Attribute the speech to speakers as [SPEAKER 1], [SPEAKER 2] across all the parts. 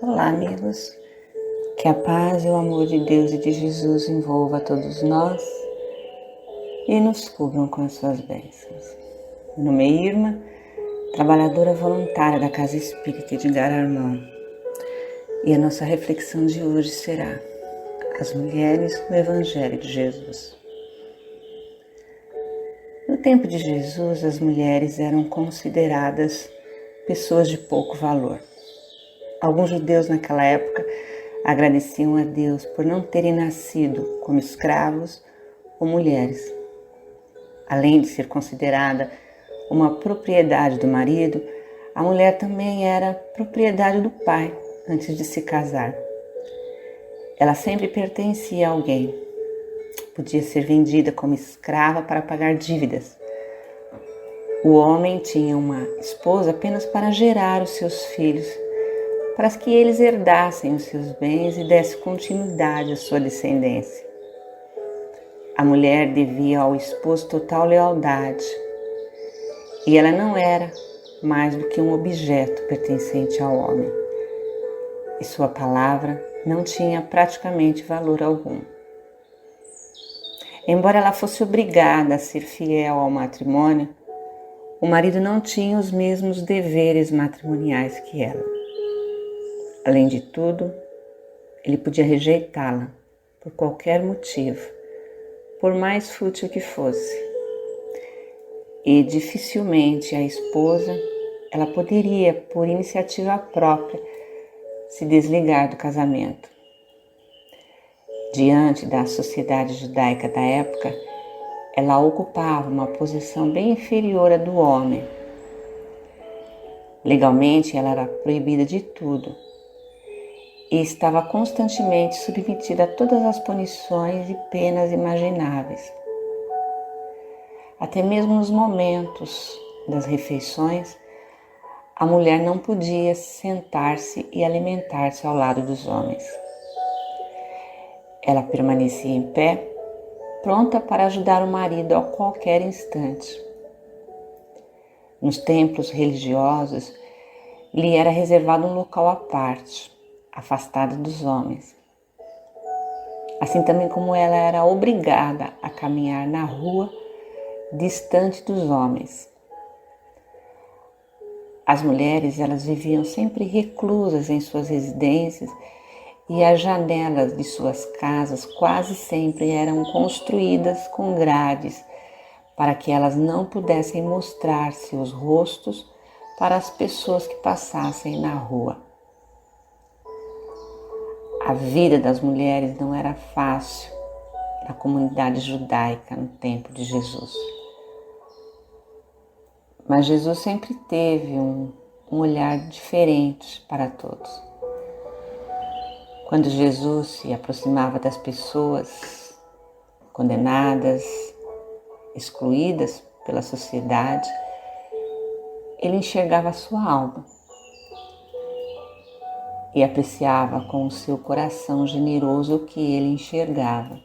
[SPEAKER 1] Olá, amigos. Que a paz e o amor de Deus e de Jesus envolva a todos nós e nos cubram com as suas bênçãos. Meu nome é Irma, trabalhadora voluntária da Casa Espírita de Gararmã. E a nossa reflexão de hoje será: as mulheres no Evangelho de Jesus. No tempo de Jesus, as mulheres eram consideradas pessoas de pouco valor. Alguns judeus naquela época agradeciam a Deus por não terem nascido como escravos ou mulheres. Além de ser considerada uma propriedade do marido, a mulher também era propriedade do pai antes de se casar. Ela sempre pertencia a alguém. Podia ser vendida como escrava para pagar dívidas. O homem tinha uma esposa apenas para gerar os seus filhos, para que eles herdassem os seus bens e dessem continuidade à sua descendência. A mulher devia ao esposo total lealdade, e ela não era mais do que um objeto pertencente ao homem, e sua palavra não tinha praticamente valor algum. Embora ela fosse obrigada a ser fiel ao matrimônio, o marido não tinha os mesmos deveres matrimoniais que ela. Além de tudo, ele podia rejeitá-la por qualquer motivo, por mais fútil que fosse. E dificilmente a esposa, ela poderia, por iniciativa própria, se desligar do casamento. Diante da sociedade judaica da época, ela ocupava uma posição bem inferior à do homem. Legalmente, ela era proibida de tudo e estava constantemente submetida a todas as punições e penas imagináveis. Até mesmo nos momentos das refeições, a mulher não podia sentar-se e alimentar-se ao lado dos homens. Ela permanecia em pé, pronta para ajudar o marido a qualquer instante. Nos templos religiosos, lhe era reservado um local à parte, afastada dos homens. Assim também como ela era obrigada a caminhar na rua, distante dos homens. As mulheres, elas viviam sempre reclusas em suas residências e as janelas de suas casas quase sempre eram construídas com grades para que elas não pudessem mostrar seus rostos para as pessoas que passassem na rua. A vida das mulheres não era fácil na comunidade judaica no tempo de Jesus. Mas Jesus sempre teve um olhar diferente para todos. Quando Jesus se aproximava das pessoas condenadas, excluídas pela sociedade, ele enxergava a sua alma e apreciava com o seu coração generoso o que ele enxergava.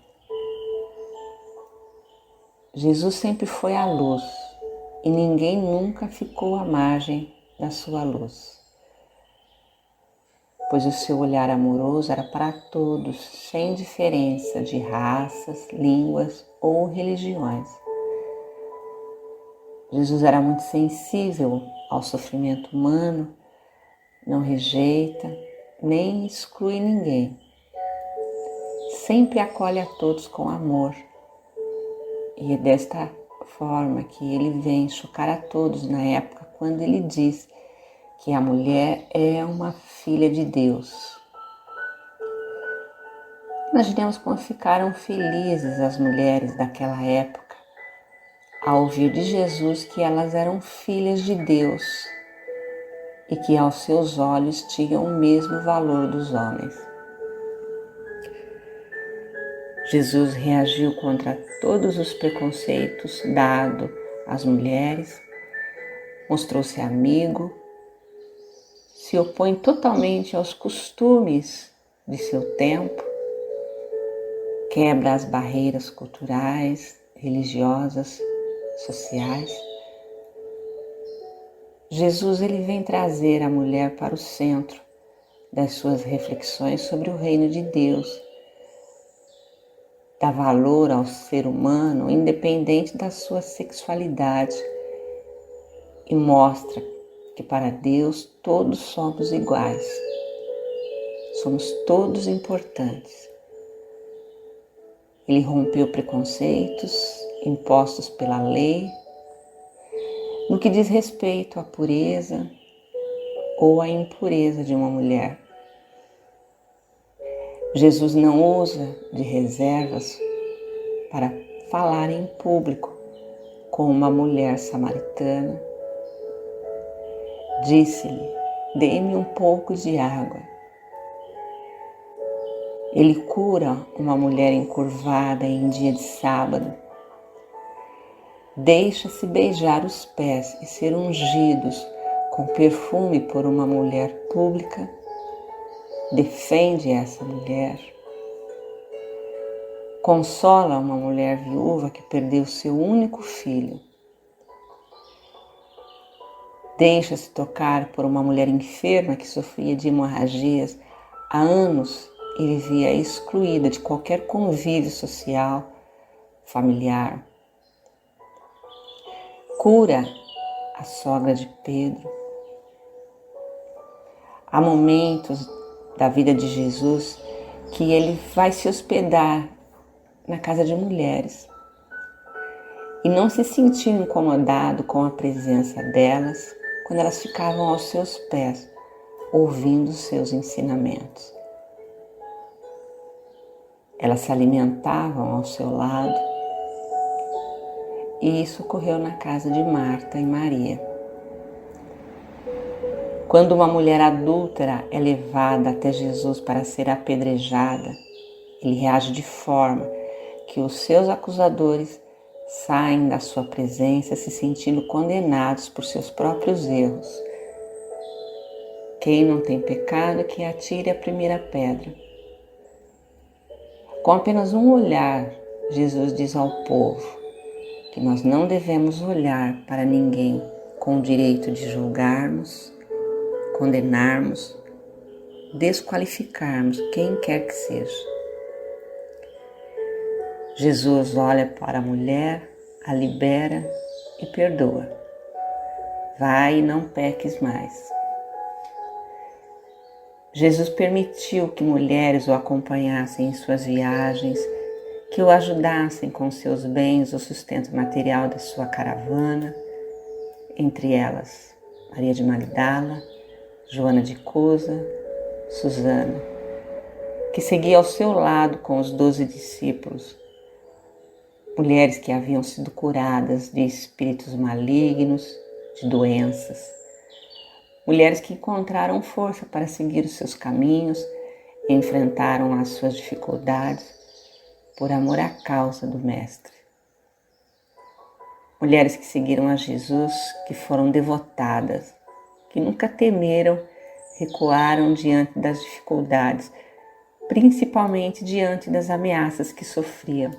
[SPEAKER 1] Jesus sempre foi a luz e ninguém nunca ficou à margem da sua luz, pois o seu olhar amoroso era para todos, sem diferença de raças, línguas ou religiões. Jesus era muito sensível ao sofrimento humano, não rejeita, nem exclui ninguém. Sempre acolhe a todos com amor. E é desta forma que ele vem chocar a todos na época quando ele diz que a mulher é uma filha de Deus. Imaginemos como ficaram felizes as mulheres daquela época ao ouvir de Jesus que elas eram filhas de Deus e que aos seus olhos tinham o mesmo valor dos homens. Jesus reagiu contra todos os preconceitos dados às mulheres, mostrou-se amigo, se opõe totalmente aos costumes de seu tempo, quebra as barreiras culturais, religiosas, sociais. Jesus ele vem trazer a mulher para o centro das suas reflexões sobre o reino de Deus, dá valor ao ser humano independente da sua sexualidade e mostra que para Deus todos somos iguais, somos todos importantes. Ele rompeu preconceitos impostos pela lei no que diz respeito à pureza ou à impureza de uma mulher. Jesus não usa de reservas para falar em público com uma mulher samaritana. Disse-lhe: dê-me um pouco de água. Ele cura uma mulher encurvada em dia de sábado. Deixa-se beijar os pés e ser ungidos com perfume por uma mulher pública. Defende essa mulher. Consola uma mulher viúva que perdeu seu único filho. Deixa-se tocar por uma mulher enferma que sofria de hemorragias há anos e vivia excluída de qualquer convívio social, familiar. Cura a sogra de Pedro. Há momentos da vida de Jesus que ele vai se hospedar na casa de mulheres e não se sentiu incomodado com a presença delas quando elas ficavam aos seus pés, ouvindo os seus ensinamentos. Elas se alimentavam ao seu lado e isso ocorreu na casa de Marta e Maria. Quando uma mulher adúltera é levada até Jesus para ser apedrejada, ele reage de forma que os seus acusadores saem da sua presença se sentindo condenados por seus próprios erros. Quem não tem pecado, que atire a primeira pedra. Com apenas um olhar, Jesus diz ao povo que nós não devemos olhar para ninguém com o direito de julgarmos, condenarmos, desqualificarmos quem quer que seja. Jesus olha para a mulher, a libera e perdoa. Vai e não peques mais. Jesus permitiu que mulheres o acompanhassem em suas viagens, que o ajudassem com seus bens, o sustento material da sua caravana, entre elas Maria de Magdala, Joana de Cusa, Susana, que seguia ao seu lado com os 12 discípulos, mulheres que haviam sido curadas de espíritos malignos, de doenças, mulheres que encontraram força para seguir os seus caminhos e enfrentaram as suas dificuldades por amor à causa do Mestre. Mulheres que seguiram a Jesus, que foram devotadas, que nunca temeram, recuaram diante das dificuldades, principalmente diante das ameaças que sofriam.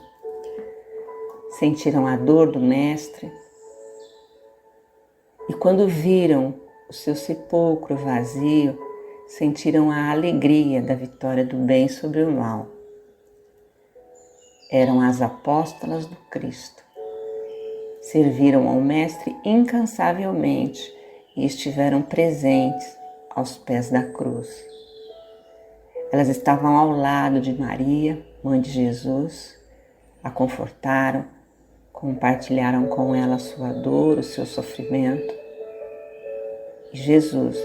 [SPEAKER 1] Sentiram a dor do Mestre e quando viram o seu sepulcro vazio, sentiram a alegria da vitória do bem sobre o mal. Eram as apóstolas do Cristo. Serviram ao Mestre incansavelmente e estiveram presentes aos pés da cruz. Elas estavam ao lado de Maria, mãe de Jesus, a confortaram, compartilharam com ela a sua dor, o seu sofrimento. E Jesus,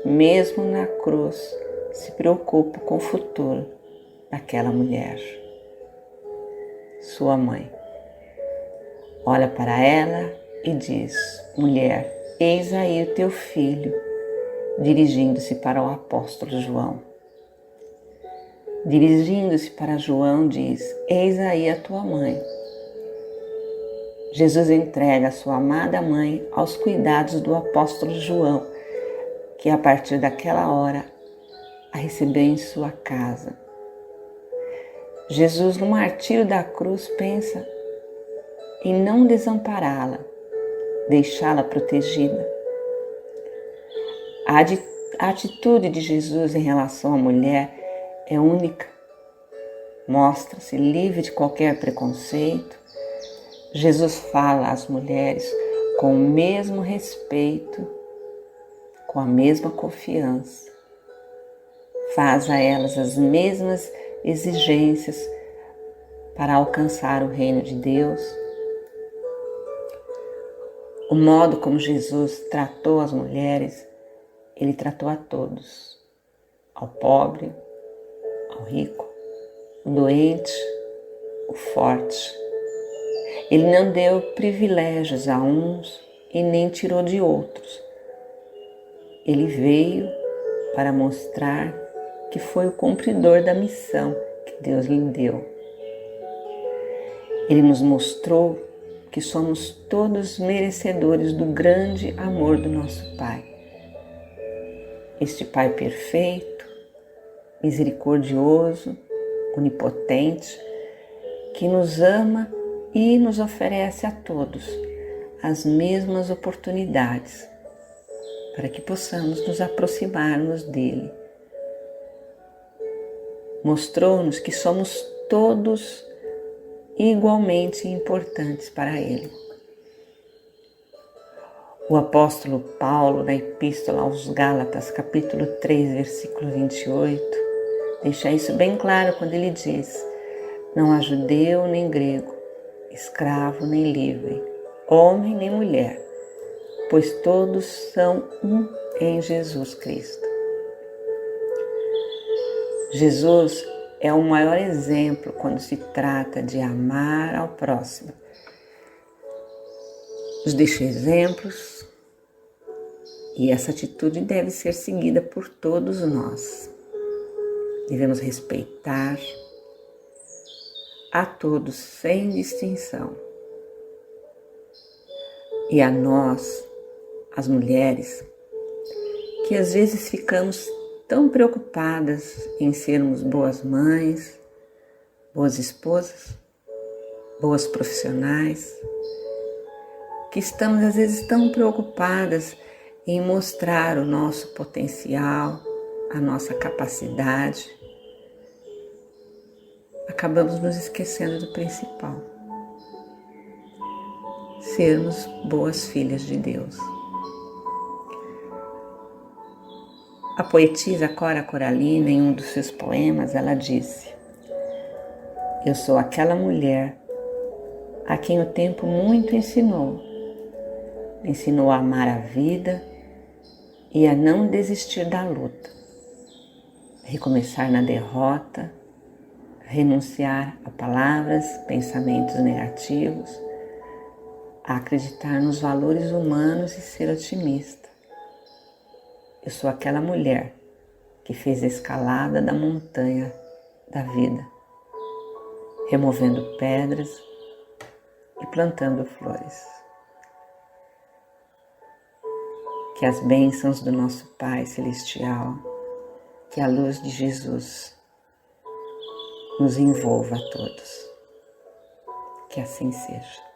[SPEAKER 1] mesmo na cruz, se preocupa com o futuro daquela mulher. Sua mãe olha para ela e diz: mulher, eis aí o teu filho, dirigindo-se para o apóstolo João. Dirigindo-se para João, diz: eis aí a tua mãe. Jesus entrega a sua amada mãe aos cuidados do apóstolo João, que a partir daquela hora a recebeu em sua casa. Jesus, no martírio da cruz, pensa em não desampará-la, deixá-la protegida. A atitude de Jesus em relação à mulher é única. Mostra-se livre de qualquer preconceito. Jesus fala às mulheres com o mesmo respeito, com a mesma confiança. Faz a elas as mesmas exigências para alcançar o reino de Deus. O modo como Jesus tratou as mulheres, Ele tratou a todos, ao pobre, ao rico, o doente, o forte. Ele não deu privilégios a uns e nem tirou de outros. Ele veio para mostrar que foi o cumpridor da missão que Deus lhe deu. Ele nos mostrou que somos todos merecedores do grande amor do nosso Pai. Este Pai perfeito, misericordioso, onipotente, que nos ama e nos oferece a todos as mesmas oportunidades para que possamos nos aproximarmos dele. Mostrou-nos que somos todos igualmente importantes para ele. O apóstolo Paulo, na Epístola aos Gálatas, capítulo 3, versículo 28, deixa isso bem claro quando ele diz: não há judeu nem grego, escravo nem livre, homem nem mulher, pois todos são um em Jesus Cristo. Jesus é o maior exemplo quando se trata de amar ao próximo. Nos deixa exemplos e essa atitude deve ser seguida por todos nós. Devemos respeitar a todos sem distinção. E a nós, as mulheres, que às vezes ficamos tão preocupadas em sermos boas mães, boas esposas, boas profissionais, que estamos às vezes tão preocupadas em mostrar o nosso potencial, a nossa capacidade, acabamos nos esquecendo do principal: sermos boas filhas de Deus. A poetisa Cora Coralina, em um dos seus poemas, ela disse: eu sou aquela mulher a quem o tempo muito ensinou. Me ensinou a amar a vida e a não desistir da luta, recomeçar na derrota, renunciar a palavras, pensamentos negativos, a acreditar nos valores humanos e ser otimista. Eu sou aquela mulher que fez a escalada da montanha da vida, removendo pedras e plantando flores. Que as bênçãos do nosso Pai Celestial, que a luz de Jesus nos envolva a todos. Que assim seja.